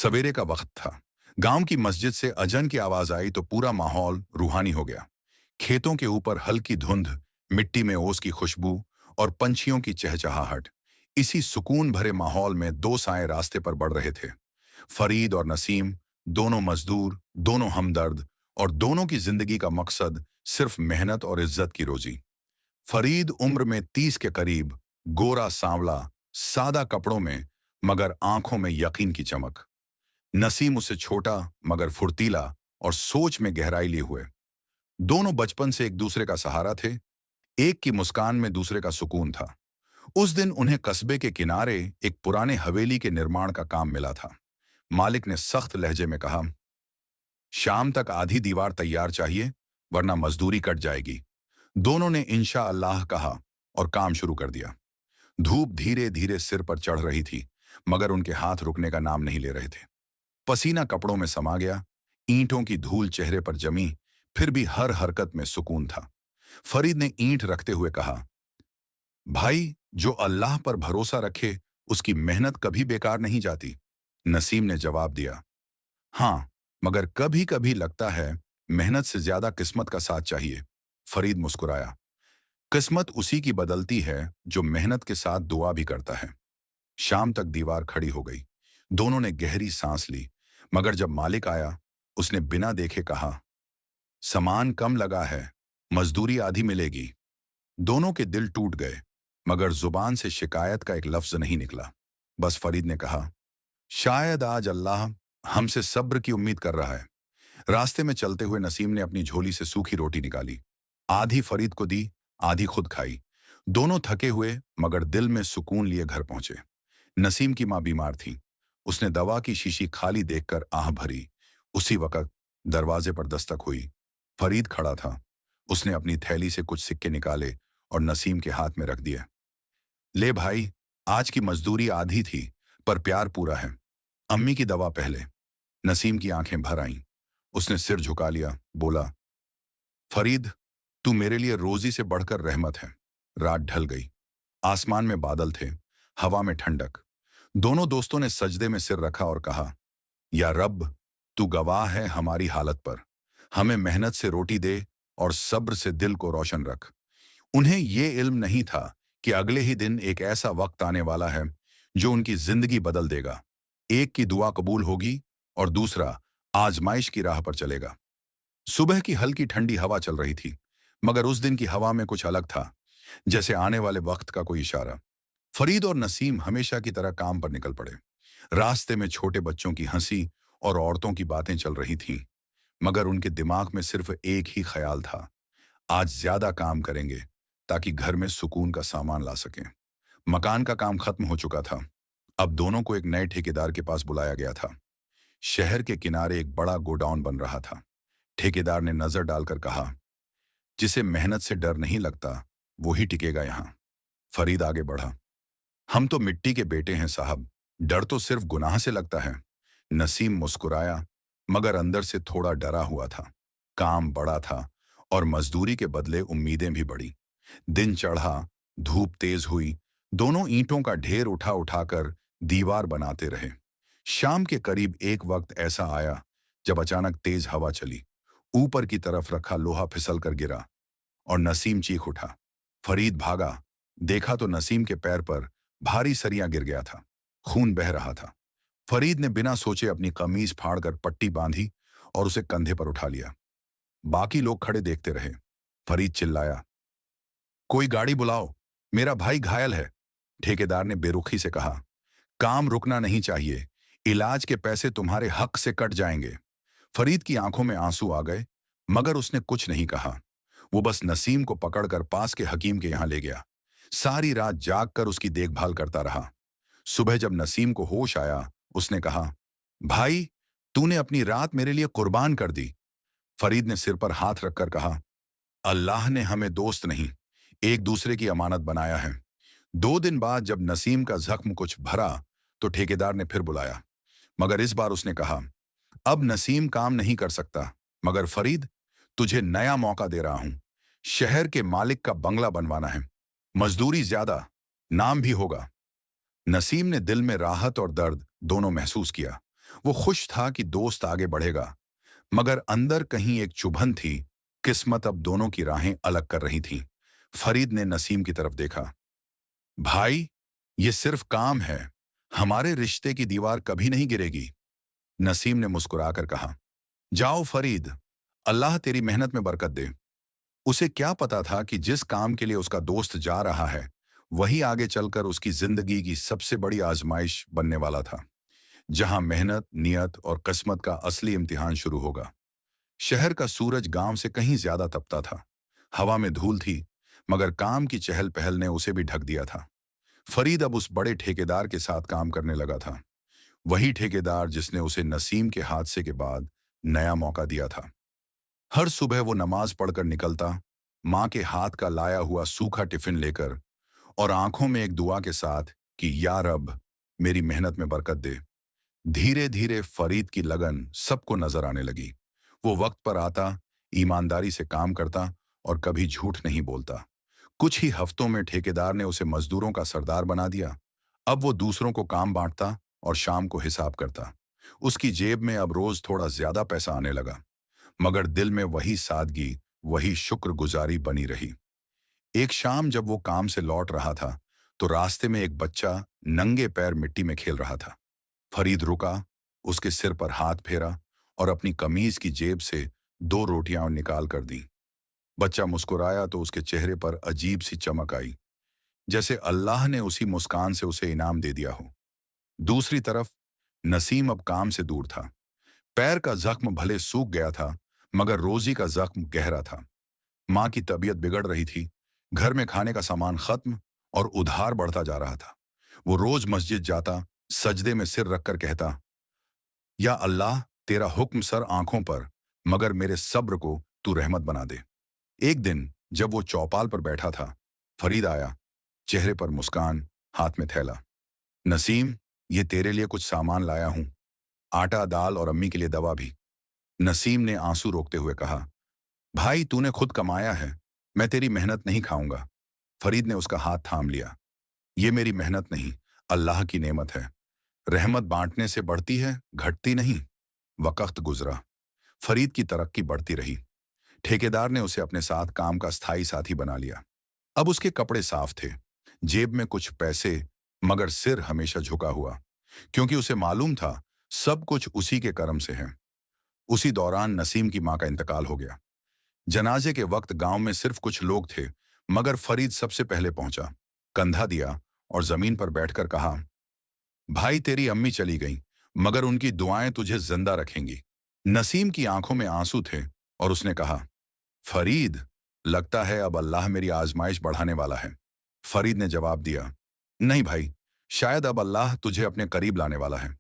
सवेरे का वक्त था। गांव की मस्जिद से अजन की आवाज आई तो पूरा माहौल रूहानी हो गया। खेतों के ऊपर हल्की धुंध, मिट्टी में ओस की खुशबू और पंछियों की चहचहाहट। इसी सुकून भरे माहौल में दो साएं रास्ते पर बढ़ रहे थे। फरीद और नसीम, दोनों मजदूर, दोनों हमदर्द, और दोनों की जिंदगी का मकसद सिर्फ मेहनत और इज्जत की रोजी। फरीद उम्र में 30 के करीब, गोरा सांवला, सादा कपड़ों में, मगर आंखों में यकीन की चमक। नसीम उससे छोटा मगर फुर्तीला और सोच में गहराई लिए हुए। दोनों बचपन से एक दूसरे का सहारा थे। एक की मुस्कान में दूसरे का सुकून था। उस दिन उन्हें कस्बे के किनारे एक पुराने हवेली के निर्माण का काम मिला था। मालिक ने सख्त लहजे में कहा, शाम तक आधी दीवार तैयार चाहिए, वरना मजदूरी कट जाएगी। दोनों ने इंशा अल्लाह कहा और काम शुरू कर दिया। धूप धीरे धीरे सिर पर चढ़ रही थी, मगर उनके हाथ रुकने का नाम नहीं ले रहे थे। पसीना कपड़ों में समा गया, ईंटों की धूल चेहरे पर जमी, फिर भी हर हरकत में सुकून था। फरीद ने ईंट रखते हुए कहा, भाई, जो अल्लाह पर भरोसा रखे उसकी मेहनत कभी बेकार नहीं जाती। नसीम ने जवाब दिया, हाँ, मगर कभी कभी लगता है मेहनत से ज्यादा किस्मत का साथ चाहिए। फरीद मुस्कुराया, किस्मत उसी की बदलती है जो मेहनत के साथ दुआ भी करता है। शाम तक दीवार खड़ी हो गई। दोनों ने गहरी सांस ली, मगर जब मालिक आया, उसने बिना देखे कहा, सामान कम लगा है, मजदूरी आधी मिलेगी। दोनों के दिल टूट गए, मगर जुबान से शिकायत का एक लफ्ज नहीं निकला। बस फरीद ने कहा, शायद आज अल्लाह हमसे सब्र की उम्मीद कर रहा है। रास्ते में चलते हुए नसीम ने अपनी झोली से सूखी रोटी निकाली। आधी फरीद को दी, आधी खुद खाई। दोनों थके हुए मगर दिल में सुकून लिए घर पहुंचे। नसीम की मां बीमार थी। उसने दवा की शीशी खाली देखकर आह भरी। उसी वक्त दरवाजे पर दस्तक हुई। फरीद खड़ा था। उसने अपनी थैली से कुछ सिक्के निकाले और नसीम के हाथ में रख दिए। ले भाई, आज की मजदूरी आधी थी, पर प्यार पूरा है। अम्मी की दवा पहले। नसीम की आंखें भर आईं। उसने सिर झुका लिया, बोला, फरीद, तू मेरे लिए रोजी से बढ़कर रहमत है। रात ढल गई। आसमान में बादल थे, हवा में ठंडक। दोनों दोस्तों ने सजदे में सिर रखा और कहा, या रब, तू गवाह है हमारी हालत पर। हमें मेहनत से रोटी दे और सब्र से दिल को रोशन रख। उन्हें ये इल्म नहीं था कि अगले ही दिन एक ऐसा वक्त आने वाला है जो उनकी जिंदगी बदल देगा। एक की दुआ कबूल होगी और दूसरा आजमाइश की राह पर चलेगा। सुबह की हल्की ठंडी हवा चल रही थी, मगर उस दिन की हवा में कुछ अलग था, जैसे आने वाले वक्त का कोई इशारा। फरीद और नसीम हमेशा की तरह काम पर निकल पड़े। रास्ते में छोटे बच्चों की हंसी और औरतों की बातें चल रही थीं, मगर उनके दिमाग में सिर्फ एक ही ख्याल था, आज ज्यादा काम करेंगे ताकि घर में सुकून का सामान ला सकें। मकान का काम खत्म हो चुका था। अब दोनों को एक नए ठेकेदार के पास बुलाया गया था। शहर के किनारे एक बड़ा गोडाउन बन रहा था। ठेकेदार ने नजर डालकर कहा, जिसे मेहनत से डर नहीं लगता वही टिकेगा यहां। फरीद आगे बढ़ा, हम तो मिट्टी के बेटे हैं साहब, डर तो सिर्फ गुनाह से लगता है। नसीम मुस्कुराया, मगर अंदर से थोड़ा डरा हुआ था। काम बड़ा था और मजदूरी के बदले उम्मीदें भी बढ़ी। दिन चढ़ा, धूप तेज हुई। दोनों ईंटों का ढेर उठा उठाकर दीवार बनाते रहे। शाम के करीब एक वक्त ऐसा आया जब अचानक तेज हवा चली। ऊपर की तरफ रखा लोहा फिसल कर गिरा और नसीम चीख उठा। फरीद भागा, देखा तो नसीम के पैर पर भारी सरिया गिर गया था। खून बह रहा था। फरीद ने बिना सोचे अपनी कमीज फाड़कर पट्टी बांधी और उसे कंधे पर उठा लिया। बाकी लोग खड़े देखते रहे। फरीद चिल्लाया, कोई गाड़ी बुलाओ, मेरा भाई घायल है। ठेकेदार ने बेरुखी से कहा, काम रुकना नहीं चाहिए, इलाज के पैसे तुम्हारे हक से कट जाएंगे। फरीद की आंखों में आंसू आ गए, मगर उसने कुछ नहीं कहा। वो बस नसीम को पकड़कर पास के हकीम के यहां ले गया। सारी रात जागकर उसकी देखभाल करता रहा। सुबह जब नसीम को होश आया, उसने कहा, भाई, तूने अपनी रात मेरे लिए कुर्बान कर दी। फरीद ने सिर पर हाथ रखकर कहा, अल्लाह ने हमें दोस्त नहीं, एक दूसरे की अमानत बनाया है। 2 दिन बाद जब नसीम का जख्म कुछ भरा तो ठेकेदार ने फिर बुलाया, मगर इस बार उसने कहा, अब नसीम काम नहीं कर सकता, मगर फरीद, तुझे नया मौका दे रहा हूं। शहर के मालिक का बंगला बनवाना है, मजदूरी ज्यादा, नाम भी होगा। नसीम ने दिल में राहत और दर्द दोनों महसूस किया, वो खुश था कि दोस्त आगे बढ़ेगा, मगर अंदर कहीं एक चुभन थी। किस्मत अब दोनों की राहें अलग कर रही थी। फरीद ने नसीम की तरफ देखा। भाई, ये सिर्फ काम है, हमारे रिश्ते की दीवार कभी नहीं गिरेगी। नसीम ने मुस्कुराकर कहा, जाओ फरीद, अल्लाह तेरी मेहनत में बरकत दे। उसे क्या पता था कि जिस काम के लिए उसका दोस्त जा रहा है, वही आगे चलकर उसकी जिंदगी की सबसे बड़ी आजमाइश बनने वाला था, जहां मेहनत, नियत और किस्मत का असली इम्तिहान शुरू होगा। शहर का सूरज गांव से कहीं ज्यादा तपता था। हवा में धूल थी, मगर काम की चहल पहल ने उसे भी ढक दिया था। फरीद अब उस बड़े ठेकेदार के साथ काम करने लगा था। वही ठेकेदार जिसने उसे नसीम के हादसे के बाद नया मौका दिया था। हर सुबह वो नमाज पढ़कर निकलता, माँ के हाथ का लाया हुआ सूखा टिफिन लेकर, और आंखों में एक दुआ के साथ कि या रब, मेरी मेहनत में बरकत दे। धीरे धीरे फरीद की लगन सबको नजर आने लगी। वो वक्त पर आता, ईमानदारी से काम करता और कभी झूठ नहीं बोलता। कुछ ही हफ्तों में ठेकेदार ने उसे मजदूरों का सरदार बना दिया। अब वो दूसरों को काम बांटता और शाम को हिसाब करता। उसकी जेब में अब रोज थोड़ा ज्यादा पैसा आने लगा, मगर दिल में वही सादगी, वही शुक्रगुजारी बनी रही। एक शाम जब वो काम से लौट रहा था, तो रास्ते में एक बच्चा नंगे पैर मिट्टी में खेल रहा था। फरीद रुका, उसके सिर पर हाथ फेरा और अपनी कमीज की जेब से 2 रोटियां निकाल कर दी। बच्चा मुस्कुराया तो उसके चेहरे पर अजीब सी चमक आई, जैसे अल्लाह ने उसी मुस्कान से उसे इनाम दे दिया हो। दूसरी तरफ नसीम अब काम से दूर था। पैर का जख्म भले सूख गया था, मगर रोजी का जख्म गहरा था। माँ की तबीयत बिगड़ रही थी, घर में खाने का सामान खत्म और उधार बढ़ता जा रहा था। वो रोज मस्जिद जाता, सजदे में सिर रखकर कहता, या अल्लाह, तेरा हुक्म सर आंखों पर, मगर मेरे सब्र को तू रहमत बना दे। एक दिन जब वो चौपाल पर बैठा था, फरीद आया, चेहरे पर मुस्कान, हाथ में थैला। नसीम, ये तेरे लिए कुछ सामान लाया हूं, आटा, दाल और अम्मी के लिए दवा भी। नसीम ने आंसू रोकते हुए कहा, भाई तूने खुद कमाया है, मैं तेरी मेहनत नहीं खाऊंगा। फरीद ने उसका हाथ थाम लिया। ये मेरी मेहनत नहीं, अल्लाह की नेमत है। रहमत बांटने से बढ़ती है, घटती नहीं। वक्त गुजरा, फरीद की तरक्की बढ़ती रही। ठेकेदार ने उसे अपने साथ काम का स्थायी साथी बना लिया। अब उसके कपड़े साफ थे, जेब में कुछ पैसे, मगर सिर हमेशा झुका हुआ, क्योंकि उसे मालूम था सब कुछ उसी के कर्म से है। उसी दौरान नसीम की मां का इंतकाल हो गया। जनाजे के वक्त गांव में सिर्फ कुछ लोग थे, मगर फरीद सबसे पहले पहुंचा, कंधा दिया और जमीन पर बैठकर कहा, भाई तेरी अम्मी चली गई, मगर उनकी दुआएं तुझे जिंदा रखेंगी। नसीम की आंखों में आंसू थे और उसने कहा, फरीद, लगता है अब अल्लाह मेरी आजमाइश बढ़ाने वाला है। फरीद ने जवाब दिया, नहीं भाई, शायद अब अल्लाह तुझे अपने करीब लाने वाला है।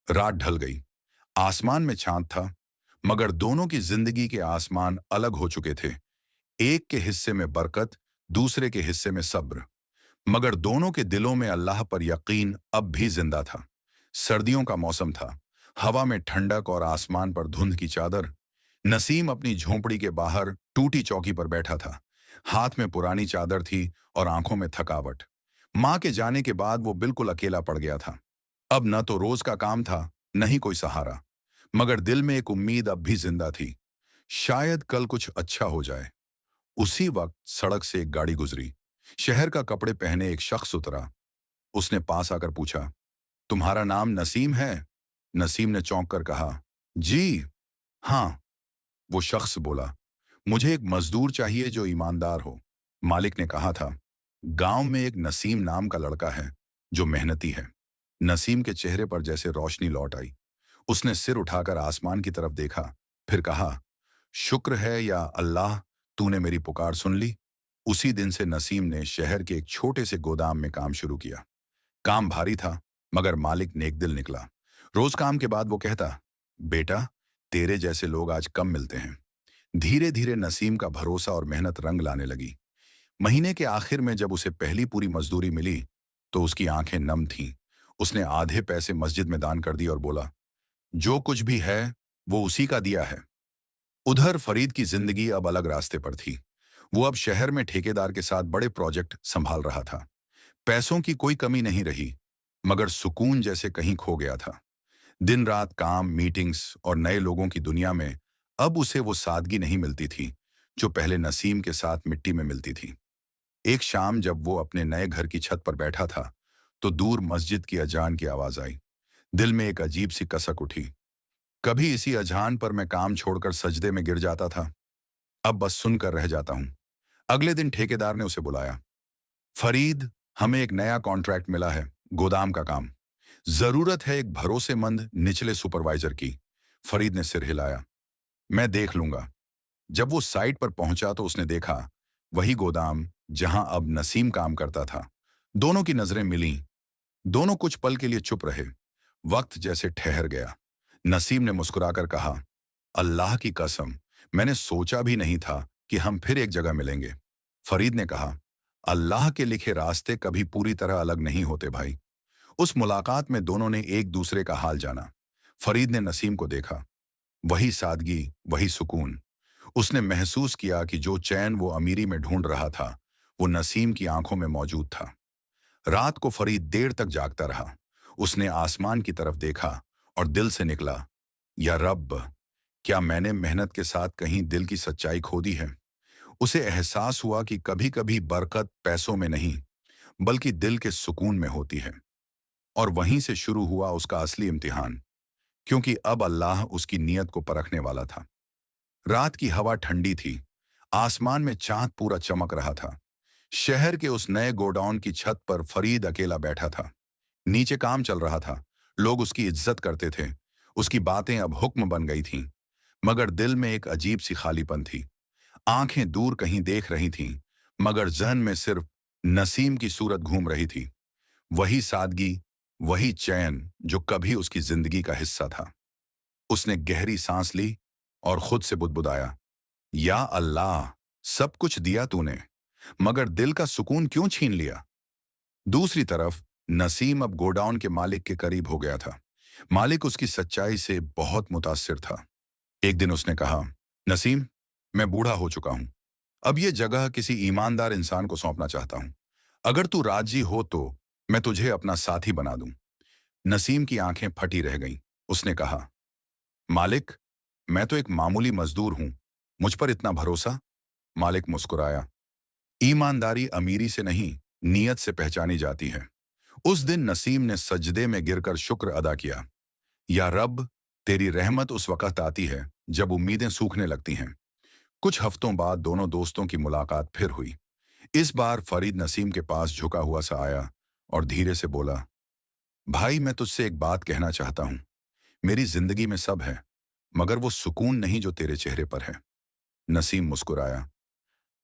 रात ढल गई, आसमान में चांद था, मगर दोनों की जिंदगी के आसमान अलग हो चुके थे। एक के हिस्से में बरकत, दूसरे के हिस्से में सब्र, मगर दोनों के दिलों में अल्लाह पर यकीन अब भी जिंदा था। सर्दियों का मौसम था, हवा में ठंडक और आसमान पर धुंध की चादर। नसीम अपनी झोंपड़ी के बाहर टूटी चौकी पर बैठा था। हाथ में पुरानी चादर थी और आंखों में थकावट। मां के जाने के बाद वो बिल्कुल अकेला पड़ गया था। अब न तो रोज का काम था, न ही कोई सहारा, मगर दिल में एक उम्मीद अब भी जिंदा थी, शायद कल कुछ अच्छा हो जाए। उसी वक्त सड़क से एक गाड़ी गुजरी। शहर का कपड़े पहने एक शख्स उतरा। उसने पास आकर पूछा, तुम्हारा नाम नसीम है? नसीम ने चौंक कर कहा, जी हाँ। वो शख्स बोला, मुझे एक मजदूर चाहिए जो ईमानदार हो। मालिक ने कहा था, गांव में एक नसीम नाम का लड़का है जो मेहनती है। नसीम के चेहरे पर जैसे रोशनी लौट आई। उसने सिर उठाकर आसमान की तरफ देखा, फिर कहा, शुक्र है या अल्लाह, तूने मेरी पुकार सुन ली। उसी दिन से नसीम ने शहर के एक छोटे से गोदाम में काम शुरू किया। काम भारी था, मगर मालिक नेक दिल निकला। रोज काम के बाद वो कहता, बेटा, तेरे जैसे लोग आज कम मिलते हैं। धीरे धीरे नसीम का भरोसा और मेहनत रंग लाने लगी। महीने के आखिर में जब उसे पहली पूरी मजदूरी मिली, तो उसकी आंखें नम थीं। उसने आधे पैसे मस्जिद में दान कर दिए और बोला, जो कुछ भी है वो उसी का दिया है। उधर फरीद की जिंदगी अब अलग रास्ते पर थी। वो अब शहर में ठेकेदार के साथ बड़े प्रोजेक्ट संभाल रहा था। पैसों की कोई कमी नहीं रही, मगर सुकून जैसे कहीं खो गया था। दिन रात काम, मीटिंग्स और नए लोगों की दुनिया में अब उसे वो सादगी नहीं मिलती थी जो पहले नसीम के साथ मिट्टी में मिलती थी। एक शाम जब वो अपने नए घर की छत पर बैठा था, तो दूर मस्जिद की अजान की आवाज आई। दिल में एक अजीब सी कसक उठी। कभी इसी अजान पर मैं काम छोड़कर सजदे में गिर जाता था, अब बस सुनकर रह जाता हूँ। अगले दिन ठेकेदार ने उसे बुलाया। फरीद, हमें एक नया कॉन्ट्रैक्ट मिला है, गोदाम का काम। जरूरत है एक भरोसेमंद निचले सुपरवाइजर की। फरीद ने सिर हिलाया। मैं देख लूंगा। जब वो साइट पर पहुंचा तो उसने देखा वही गोदाम जहां अब नसीम काम करता था। दोनों की नजरें मिलीं। दोनों कुछ पल के लिए चुप रहे। वक्त जैसे ठहर गया। नसीम ने मुस्कुराकर कहा, अल्लाह की कसम, मैंने सोचा भी नहीं था कि हम फिर एक जगह मिलेंगे। फरीद ने कहा, अल्लाह के लिखे रास्ते कभी पूरी तरह अलग नहीं होते भाई। उस मुलाकात में दोनों ने एक दूसरे का हाल जाना। फरीद ने नसीम को देखा। वही सादगी, वही सुकून। उसने महसूस किया कि जो चैन वो अमीरी में ढूंढ रहा था, वो नसीम की आंखों में मौजूद था। रात को फरीद देर तक जागता रहा। उसने आसमान की तरफ देखा और दिल से निकला, या रब, क्या मैंने मेहनत के साथ कहीं दिल की सच्चाई खो दी है। उसे एहसास हुआ कि कभी कभी बरकत पैसों में नहीं, बल्कि दिल के सुकून में होती है। और वहीं से शुरू हुआ उसका असली इम्तिहान, क्योंकि अब अल्लाह उसकी नीयत को परखने वाला था। रात की हवा ठंडी थी। आसमान में चांद पूरा चमक रहा था। शहर के उस नए गोडाउन की छत पर फरीद अकेला बैठा था। नीचे काम चल रहा था। लोग उसकी इज्जत करते थे। उसकी बातें अब हुक्म बन गई थीं। मगर दिल में एक अजीब सी खालीपन थी। आंखें दूर कहीं देख रही थीं, मगर जहन में सिर्फ नसीम की सूरत घूम रही थी। वही सादगी, वही चैन जो कभी उसकी जिंदगी का हिस्सा था। उसने गहरी सांस ली और खुद से बुदबुदाया, या अल्लाह, सब कुछ दिया तूने, मगर दिल का सुकून क्यों छीन लिया। दूसरी तरफ नसीम अब गोडाउन के मालिक के करीब हो गया था। मालिक उसकी सच्चाई से बहुत मुतासिर था। एक दिन उसने कहा, नसीम, मैं बूढ़ा हो चुका हूं। अब ये जगह किसी ईमानदार इंसान को सौंपना चाहता हूं। अगर तू राजी हो तो मैं तुझे अपना साथी बना दूं। नसीम की आंखें फटी रह गईं। उसने कहा, मालिक, मैं तो एक मामूली मजदूर हूं, मुझ पर इतना भरोसा। मालिक मुस्कुराया। ईमानदारी अमीरी से नहीं, नीयत से पहचानी जाती है। उस दिन नसीम ने सजदे में गिरकर शुक्र अदा किया, या रब, तेरी रहमत उस वक्त आती है जब उम्मीदें सूखने लगती हैं। कुछ हफ्तों बाद दोनों दोस्तों की मुलाकात फिर हुई। इस बार फरीद नसीम के पास झुका हुआ सा आया और धीरे से बोला, भाई, मैं तुझसे एक बात कहना चाहता हूं। मेरी जिंदगी में सब है, मगर वो सुकून नहीं जो तेरे चेहरे पर है। नसीम मुस्कुराया।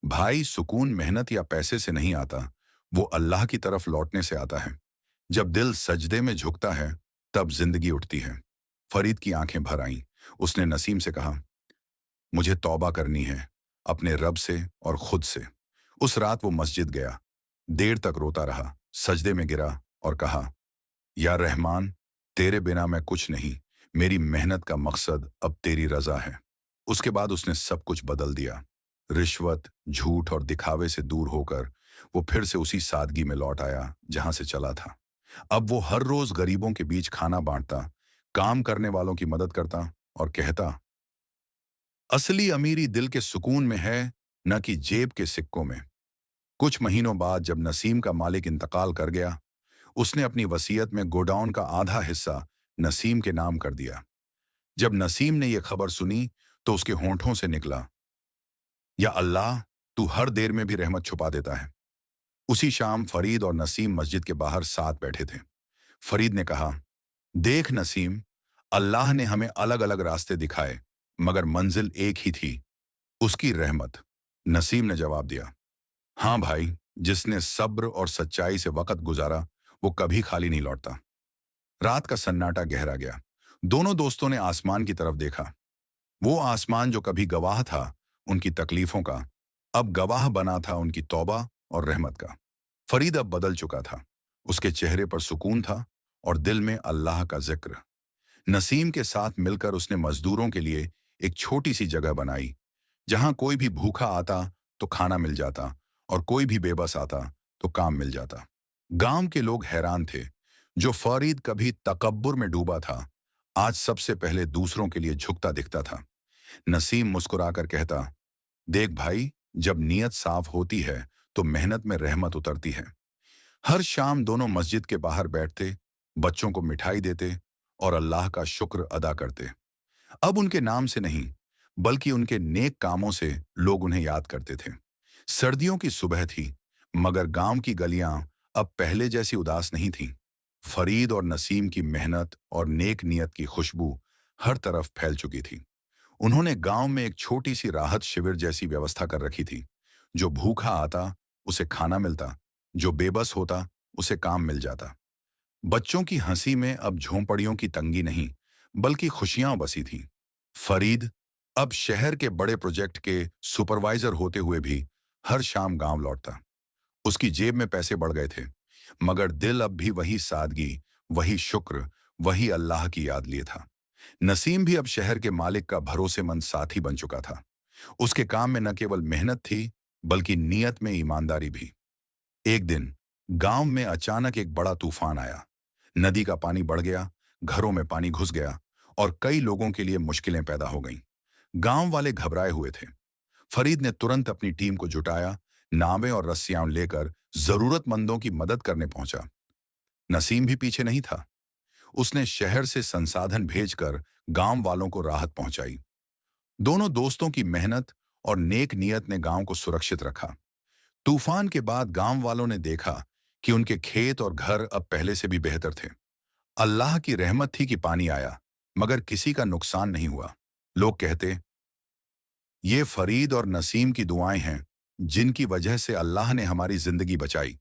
भाई, सुकून मेहनत या पैसे से नहीं आता, वो अल्लाह की तरफ लौटने से आता है। जब दिल सजदे में झुकता है, तब जिंदगी उठती है। फरीद की आंखें भर आईं। उसने नसीम से कहा, मुझे तौबा करनी है, अपने रब से और खुद से। उस रात वो मस्जिद गया। देर तक रोता रहा, सजदे में गिरा और कहा, या रहमान, तेरे बिना मैं कुछ नहीं। मेरी मेहनत का मकसद अब तेरी रजा है। उसके बाद उसने सब कुछ बदल दिया। रिश्वत, झूठ और दिखावे से दूर होकर वो फिर से उसी सादगी में लौट आया जहां से चला था। अब वो हर रोज गरीबों के बीच खाना बांटता, काम करने वालों की मदद करता और कहता, असली अमीरी दिल के सुकून में है, न कि जेब के सिक्कों में। कुछ महीनों बाद जब नसीम का मालिक इंतकाल कर गया, उसने अपनी वसीयत में गोडाउन का आधा हिस्सा नसीम के नाम कर दिया। जब नसीम ने यह खबर सुनी तो उसके होंठों से निकला, या अल्लाह, तू हर देर में भी रहमत छुपा देता है। उसी शाम फरीद और नसीम मस्जिद के बाहर साथ बैठे थे। फरीद ने कहा, देख नसीम, अल्लाह ने हमें अलग अलग रास्ते दिखाए, मगर मंजिल एक ही थी, उसकी रहमत। नसीम ने जवाब दिया, हाँ भाई, जिसने सब्र और सच्चाई से वक़्त गुजारा, वो कभी खाली नहीं लौटता। रात का सन्नाटा गहरा गया। दोनों दोस्तों ने आसमान की तरफ देखा। वो आसमान जो कभी गवाह था उनकी तकलीफों का, अब गवाह बना था उनकी तौबा और रहमत का। फरीद अब बदल चुका था। उसके चेहरे पर सुकून था और दिल में अल्लाह का जिक्र। नसीम के साथ मिलकर उसने मजदूरों के लिए एक छोटी सी जगह बनाई, जहां कोई भी भूखा आता तो खाना मिल जाता और कोई भी बेबस आता तो काम मिल जाता। गांव के लोग हैरान थे। जो फरीद कभी तकब्बुर में डूबा था, आज सबसे पहले दूसरों के लिए झुकता दिखता था। नसीम मुस्कुराकर कहता, देख भाई, जब नीयत साफ होती है तो मेहनत में रहमत उतरती है। हर शाम दोनों मस्जिद के बाहर बैठते, बच्चों को मिठाई देते और अल्लाह का शुक्र अदा करते। अब उनके नाम से नहीं, बल्कि उनके नेक कामों से लोग उन्हें याद करते थे। सर्दियों की सुबह थी, मगर गांव की गलियां अब पहले जैसी उदास नहीं थीं। फरीद और नसीम की मेहनत और नेक नियत की खुशबू हर तरफ फैल चुकी थी। उन्होंने गांव में एक छोटी सी राहत शिविर जैसी व्यवस्था कर रखी थी। जो भूखा आता उसे खाना मिलता, जो बेबस होता उसे काम मिल जाता। बच्चों की हंसी में अब झोंपड़ियों की तंगी नहीं, बल्कि खुशियां बसी थीं। फरीद अब शहर के बड़े प्रोजेक्ट के सुपरवाइजर होते हुए भी हर शाम गांव लौटता। उसकी जेब में पैसे बढ़ गए थे, मगर दिल अब भी वही सादगी, वही शुक्र, वही अल्लाह की याद लिए था। नसीम भी अब शहर के मालिक का भरोसेमंद साथी बन चुका था। उसके काम में न केवल मेहनत थी, बल्कि नीयत में ईमानदारी भी। एक दिन गांव में अचानक एक बड़ा तूफान आया। नदी का पानी बढ़ गया, घरों में पानी घुस गया और कई लोगों के लिए मुश्किलें पैदा हो गईं। गांव वाले घबराए हुए थे। फरीद ने तुरंत अपनी टीम को जुटाया, नावें और रस्सियां लेकर जरूरतमंदों की मदद करने पहुंचा। नसीम भी पीछे नहीं था। उसने शहर से संसाधन भेजकर गांव वालों को राहत पहुंचाई। दोनों दोस्तों की मेहनत और नेक नियत ने गांव को सुरक्षित रखा। तूफान के बाद गांव वालों ने देखा कि उनके खेत और घर अब पहले से भी बेहतर थे। अल्लाह की रहमत थी कि पानी आया, मगर किसी का नुकसान नहीं हुआ। लोग कहते, ये फरीद और नसीम की दुआएं हैं, जिनकी वजह से अल्लाह ने हमारी जिंदगी बचाई।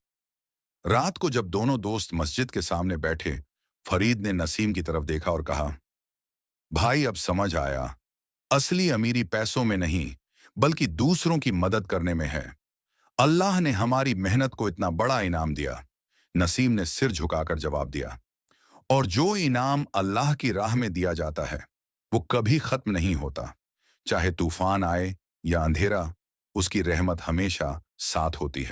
रात को जब दोनों दोस्त मस्जिद के सामने बैठे, फरीद ने नसीम की तरफ देखा और कहा, भाई अब समझ आया, असली अमीरी पैसों में नहीं, बल्कि दूसरों की मदद करने में है। अल्लाह ने हमारी मेहनत को इतना बड़ा इनाम दिया। नसीम ने सिर झुकाकर जवाब दिया, और जो इनाम अल्लाह की राह में दिया जाता है, वो कभी खत्म नहीं होता। चाहे तूफान आए या अंधेरा, उसकी रहमत हमेशा साथ होती है।